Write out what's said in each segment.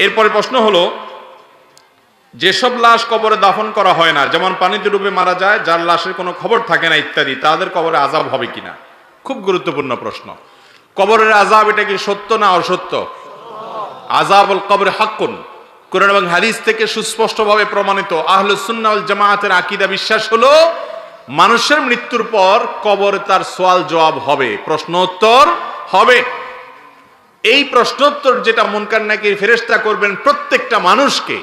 এরপরে প্রশ্ন হলো, যেসব লাশ কবরে দাফন করা হয় না, যেমন পানিতে ডুবে মারা যায়, যার লাশের কোনো খবর থাকে না ইত্যাদি, তাদের কবরে আযাব হবে কিনা? খুব গুরুত্বপূর্ণ প্রশ্ন। কবরের আযাব এটা কি সত্য না অসত্য? আযাবুল কবর হাক্কুন, কোরআন এবং হাদিস থেকে সুস্পষ্টভাবে প্রমাণিত। আহলুস সুন্নাহ ওয়াল জামাআতের আকীদা বিশ্বাস হলো মানুষের মৃত্যুর পর কবরে তার সওয়াল জবাব হবে, প্রশ্নোত্তর হবে। এই প্রশ্নোত্তর যেটা মুনকার নাকির ফেরেশতা করবেন প্রত্যেকটা মানুষকে,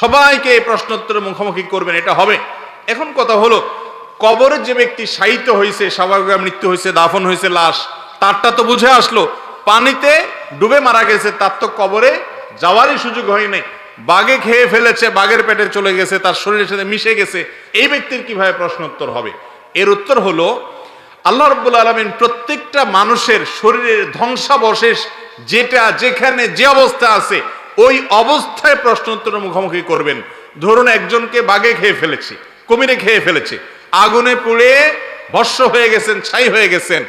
সবাইকে এই প্রশ্নোত্তরের মুখোমুখি করবেন, এটা হবে। এখন কথা হলো, কবরে যে ব্যক্তি শায়িত হয়েছে, স্বাভাবিক মৃত্যু হয়েছে, দাফন হয়েছে লাশ, তারটা তো বুঝে আসলো। পানিতে ডুবে মারা গেছে, তার তো কবরে যাওয়ারই সুযোগ হয়নি। বাঘে খেয়ে ফেলেছে, বাঘের পেটে চলে গেছে, তার শরীরের সাথে মিশে গেছে, এই ব্যক্তির কিভাবে প্রশ্নোত্তর হবে? এর উত্তর হলো, আল্লাহ রাব্বুল আলামিন প্রত্যেকটা মানুষের শরীরের ধ্বংসাবশেষ যেটা যেখানে যে অবস্থা আছে ওই অবস্থায় প্রশ্নোত্তরের মুখোমুখি করবেন। ধরুন একজনকে বাঘে খেয়ে ফেলেছে, কুমিরে খেয়ে ফেলেছে, আগুনে পুড়ে ভস্ম হয়ে গেছেন, ছাই হয়ে গেছেন।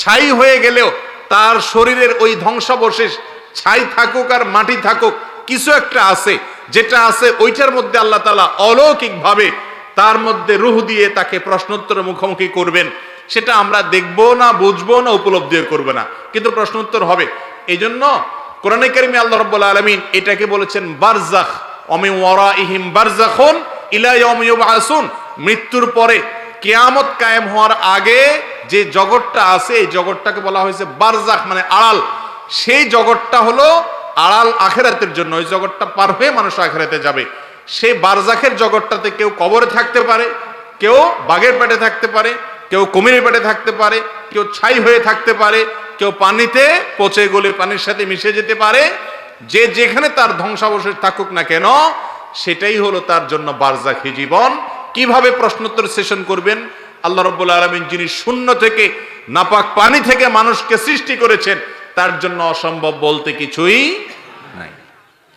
ছাই হয়ে গেলেও তার শরীরের ওই ধ্বংসাবশেষ, ছাই থাকুক আর মাটি থাকুক, কিছু একটা আছে, যেটা আছে ওইটার মধ্যে আল্লাহ তাআলা অলৌকিকভাবে তার মধ্যে রূহ দিয়ে তাকে প্রশ্নোত্তরের মুখোমুখি করবেন। সেটা আমরা দেখবো না, বুঝবো না, উপলব্ধিও করবো না, কিন্তু প্রশ্নোত্তর হবে। এই জন্য কোরআনে কারিমে আল্লাহ রাব্বুল আলামিন এটাকে বলেছেন বারজাখ, ওমিন ওয়ারাইহিম বারজাখুন ইলা ইয়াউমি ইউবআসুন। মৃত্যুর পরে কিয়ামত কায়েম হওয়ার আগে যে জগৎটা আছে, এই জগৎটাকে বলা হয়েছে বারজাখ, মানে আড়াল। সেই জগৎটা হলো আড়াল আখিরাতের জন্য, ওই জগৎটা পার হয়ে মানুষ আখিরাতে যাবে। সেই বারজাখের জগৎটাতে কেউ কবরে থাকতে পারে, কেউ বাঘের পেটে থাকতে পারে, কেউ কুমিরের পেটে থাকতে পারে, কেউ ছাই হয়ে থাকতে পারে, কেউ পানিতে পচে গলে পানির সাথে মিশে যেতে পারে। যে যেখানে তার ধ্বংসাবশেষ থাকুক না কেন, সেটাই হলো তার জন্য বারজাখী জীবন। কিভাবে প্রশ্নোত্তর সেশন করবেন? আল্লাহ রাব্বুল আলামিন যিনি শূন্য থেকে, নাপাক পানি থেকে মানুষকে সৃষ্টি করেছেন, তার জন্য অসম্ভব বলতে কিছুই